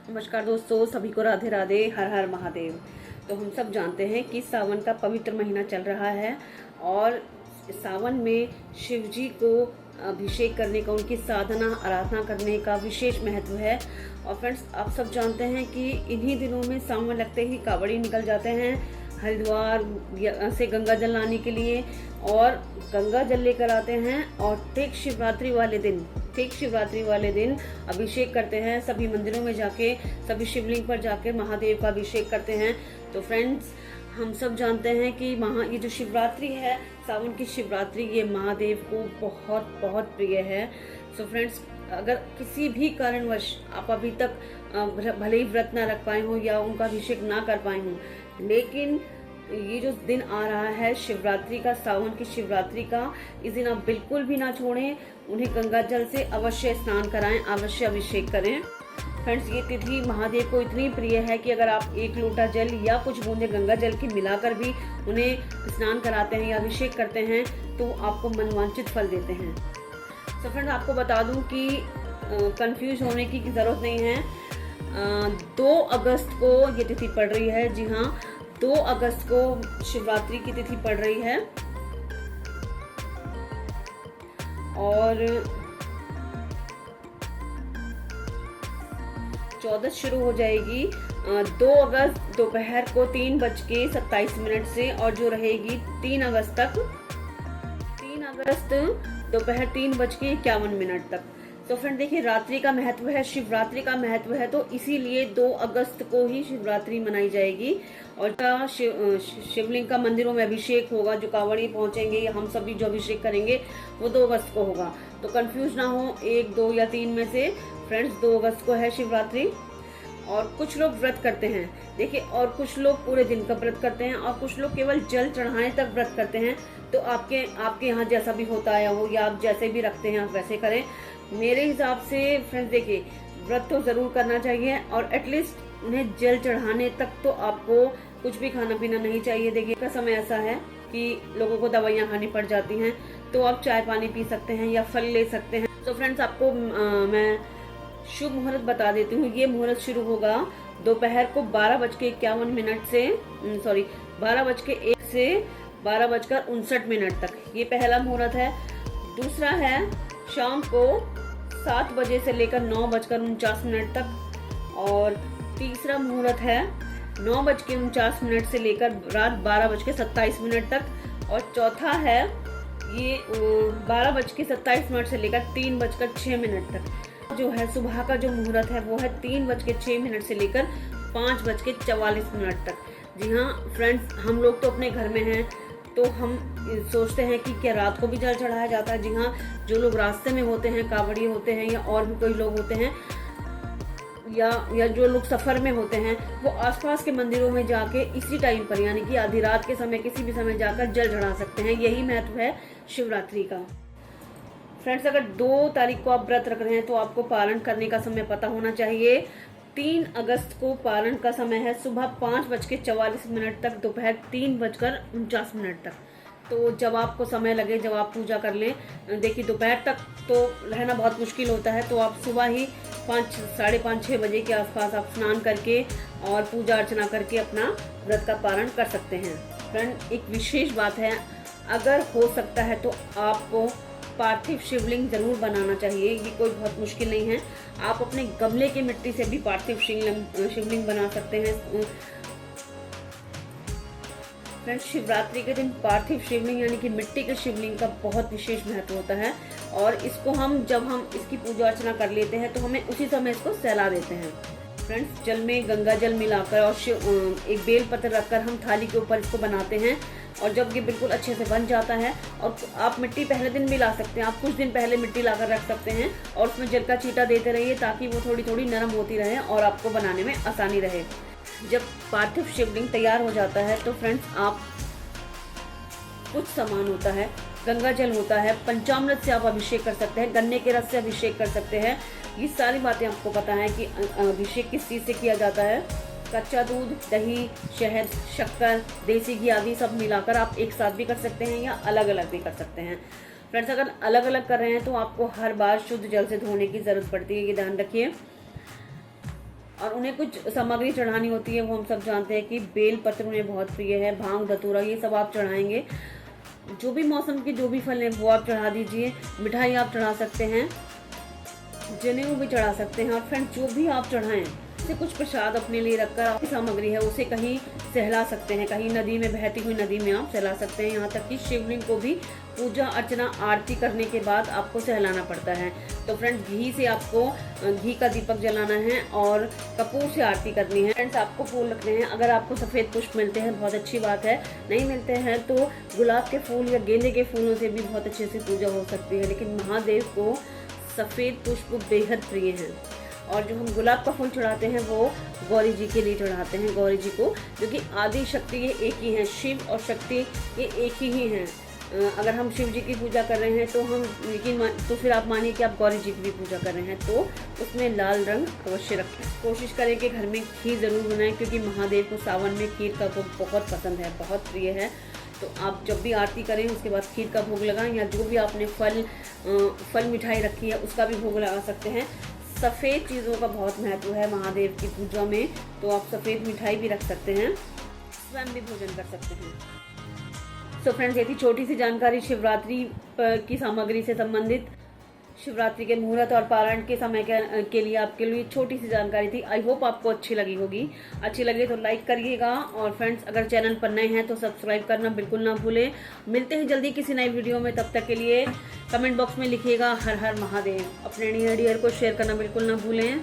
नमस्कार दोस्तों, सभी को राधे राधे, हर हर महादेव। तो हम सब जानते हैं कि सावन का पवित्र महीना चल रहा है और सावन में शिव जी को अभिषेक करने का, उनकी साधना आराधना करने का विशेष महत्व है। और फ्रेंड्स, आप सब जानते हैं कि इन्हीं दिनों में सावन लगते ही कांवड़ी निकल जाते हैं हरिद्वार से गंगा जल लाने के लिए और गंगा जल लेकर आते हैं और ठीक शिवरात्रि वाले दिन अभिषेक करते हैं। सभी मंदिरों में जाके, सभी शिवलिंग पर जाके महादेव का अभिषेक करते हैं। तो फ्रेंड्स, हम सब जानते हैं कि ये जो शिवरात्रि है, सावन की शिवरात्रि, ये महादेव को बहुत बहुत प्रिय है। सो फ्रेंड्स, अगर किसी भी कारणवश आप अभी तक भले ही व्रत ना रख पाए हो या उनका अभिषेक ना कर पाए हो, लेकिन ये जो दिन आ रहा है शिवरात्रि का, सावन की शिवरात्रि का, इस दिन आप बिल्कुल भी ना छोड़ें। उन्हें गंगा जल से अवश्य स्नान कराएं, अवश्य अभिषेक करें। फ्रेंड्स, ये तिथि महादेव को इतनी प्रिय है कि अगर आप एक लोटा जल या कुछ बूंदे गंगा जल की मिलाकर भी उन्हें स्नान कराते हैं या अभिषेक करते हैं तो आपको मनवांचित फल देते हैं। तो फ्रेंड्स, आपको बता दूं कि कंफ्यूज होने की ज़रूरत नहीं है। 2 अगस्त को ये तिथि पड़ रही है। जी हाँ, 2 अगस्त को शिवरात्रि की तिथि पड़ रही है और 14 शुरू हो जाएगी 2 अगस्त दोपहर को 3:27 से और जो रहेगी 3 अगस्त तक, 3 अगस्त दोपहर 3:51 तक। तो फ्रेंड देखिए, रात्रि का महत्व है, शिवरात्रि का महत्व है, तो इसीलिए 2 अगस्त को ही शिवरात्रि मनाई जाएगी। और शिवलिंग का मंदिरों में अभिषेक होगा, जो कांवड़ी पहुंचेंगे या हम सभी जो अभिषेक करेंगे वो 2 अगस्त को होगा। तो कंफ्यूज ना हो 1, 2 या 3 में से। फ्रेंड्स, 2 अगस्त को है शिवरात्रि। और कुछ लोग व्रत करते हैं, देखिए, और कुछ लोग पूरे दिन का व्रत करते हैं और कुछ लोग केवल जल चढ़ाने तक व्रत करते हैं। तो आपके यहाँ जैसा भी होता है हो या आप जैसे भी रखते हैं आप वैसे करें। मेरे हिसाब से फ्रेंड्स देखिए, व्रत तो जरूर करना चाहिए और एटलीस्ट उन्हें जल चढ़ाने तक तो आपको कुछ भी खाना पीना नहीं चाहिए। देखिए, का समय ऐसा है कि लोगों को दवाइयाँ खानी पड़ जाती हैं, तो आप चाय पानी पी सकते हैं या फल ले सकते हैं। तो फ्रेंड्स, आपको मैं शुभ मुहूर्त बता देती हूँ। ये मुहूर्त शुरू होगा दोपहर को 12:51 से 12:01 से 12:59 तक। ये पहला मुहूर्त है। दूसरा है शाम को 7 बजे से लेकर 9:49 तक और तीसरा मुहूर्त है 9:49 से लेकर रात 12:27 तक और चौथा है ये 12:27 से लेकर 3:06 तक। जो है सुबह का जो मुहूर्त है वो है 3:06 से लेकर 5:44 तक। जी हाँ फ्रेंड्स, हम लोग तो अपने घर में हैं तो हम सोचते हैं कि क्या रात को भी जल चढ़ाया जाता है। जी हाँ, जो लोग रास्ते में होते हैं, कांवड़ी होते हैं या और भी कोई लोग होते हैं या जो लोग सफर में होते हैं, वो आसपास के मंदिरों में जाके इसी टाइम पर यानी कि आधी रात के समय किसी भी समय जाकर जल चढ़ा सकते हैं। यही महत्व है शिवरात्रि का। फ्रेंड्स, अगर 2 तारीख को आप व्रत रख रहे हैं तो आपको पारण करने का समय पता होना चाहिए। 3 अगस्त को पारण का समय है सुबह 5:44 तक, दोपहर 3:49 तक। तो जब आपको समय लगे, जब आप पूजा कर लें। देखिए, दोपहर तक तो रहना बहुत मुश्किल होता है, तो आप सुबह ही 5, साढ़े 5, 6 बजे के आसपास आप स्नान करके और पूजा अर्चना करके अपना व्रत का पारण कर सकते हैं। फ्रेंड, एक विशेष बात है, अगर हो सकता है तो आपको पार्थिव शिवलिंग जरूर बनाना चाहिए। ये कोई बहुत मुश्किल नहीं है। आप अपने गमले की मिट्टी से भी पार्थिव शिवलिंग बना सकते हैं। फ्रेंड्स, शिवरात्रि के दिन पार्थिव शिवलिंग यानी कि मिट्टी के शिवलिंग का बहुत विशेष महत्व होता है और इसको जब हम इसकी पूजा अर्चना कर लेते हैं तो हमें उसी समय इसको सहला देते हैं। फ्रेंड्स, जल में गंगा जल मिलाकर और एक बेल पत्र रखकर हम थाली के ऊपर इसको बनाते हैं और जब ये बिल्कुल अच्छे से बन जाता है, और आप मिट्टी पहले दिन भी ला सकते हैं, आप कुछ दिन पहले मिट्टी लाकर रख सकते हैं और उसमें जल का छींटा देते रहिए ताकि वो थोड़ी थोड़ी नरम होती रहे और आपको बनाने में आसानी रहे। जब पार्थिव शिवलिंग तैयार हो जाता है तो फ्रेंड्स, आप कुछ सामान होता है, गंगा जल होता है, पंचामृत से आप अभिषेक कर सकते हैं, गन्ने के रस से अभिषेक कर सकते हैं। ये सारी बातें आपको पता है कि अभिषेक किस चीज़ से किया जाता है। कच्चा दूध, दही, शहद, शक्कर, देसी घी आदि सब मिलाकर आप एक साथ भी कर सकते हैं या अलग अलग भी कर सकते हैं। फ्रेंड्स, अगर अलग अलग कर रहे हैं तो आपको हर बार शुद्ध जल से धोने की ज़रूरत पड़ती है, ये ध्यान रखिए। और उन्हें कुछ सामग्री चढ़ानी होती है, वो हम सब जानते हैं कि बेल पत्र उन्हें बहुत प्रिय है, भांग धतूरा ये सब आप चढ़ाएंगे। जो भी मौसम के जो भी फल हैं वो आप चढ़ा दीजिए। मिठाई आप चढ़ा सकते हैं, जनेऊ भी चढ़ा सकते हैं। और फ्रेंड्स जो भी आप चढ़ाएं से कुछ प्रसाद अपने लिए रखकर आपकी सामग्री है उसे कहीं सहला सकते हैं, कहीं नदी में, बहती हुई नदी में आप सहला सकते हैं। यहाँ तक कि शिवलिंग को भी पूजा अर्चना आरती करने के बाद आपको सहलाना पड़ता है। तो फ्रेंड्स घी से आपको घी का दीपक जलाना है और कपूर से आरती करनी है। फ्रेंड्स आपको फूल रखने हैं, अगर आपको सफ़ेद पुष्प मिलते हैं बहुत अच्छी बात है, नहीं मिलते हैं तो गुलाब के फूल या गेंदे के फूलों से भी बहुत अच्छे से पूजा हो सकती है। लेकिन महादेव को सफ़ेद पुष्प बेहद प्रिय हैं। और जो हम गुलाब का फूल चढ़ाते हैं वो गौरी जी के लिए चढ़ाते हैं, गौरी जी को, क्योंकि आदि शक्ति ये एक ही है, शिव और शक्ति ये एक ही हैं। अगर हम शिव जी की पूजा कर रहे हैं तो तो फिर आप मानिए कि आप गौरी जी की भी पूजा कर रहे हैं, तो उसमें लाल रंग अवश्य रखें। कोशिश करें कि घर में खीर ज़रूर बनाएं, क्योंकि महादेव को सावन में खीर का भोग बहुत पसंद है, बहुत प्रिय है। तो आप जब भी आरती करें उसके बाद खीर का भोग लगाएं, या जो भी आपने फल मिठाई रखी है उसका भी भोग लगा सकते हैं। सफ़ेद चीज़ों का बहुत महत्व है महादेव की पूजा में, तो आप सफ़ेद मिठाई भी रख सकते हैं, स्वयं भी भोजन कर सकते हैं। तो फ्रेंड्स ये थी छोटी सी जानकारी शिवरात्रि की सामग्री से संबंधित, शिवरात्रि के मुहूर्त और पारायण के समय के लिए आपके लिए छोटी सी जानकारी थी। आई होप आपको अच्छी लगी होगी। अच्छी लगे तो लाइक करिएगा, और फ्रेंड्स अगर चैनल पर नए हैं तो सब्सक्राइब करना बिल्कुल ना भूलें। मिलते हैं जल्दी किसी नई वीडियो में, तब तक के लिए कमेंट बॉक्स में लिखिएगा हर हर महादेव। अपने नियर डियर को शेयर करना बिल्कुल ना भूलें।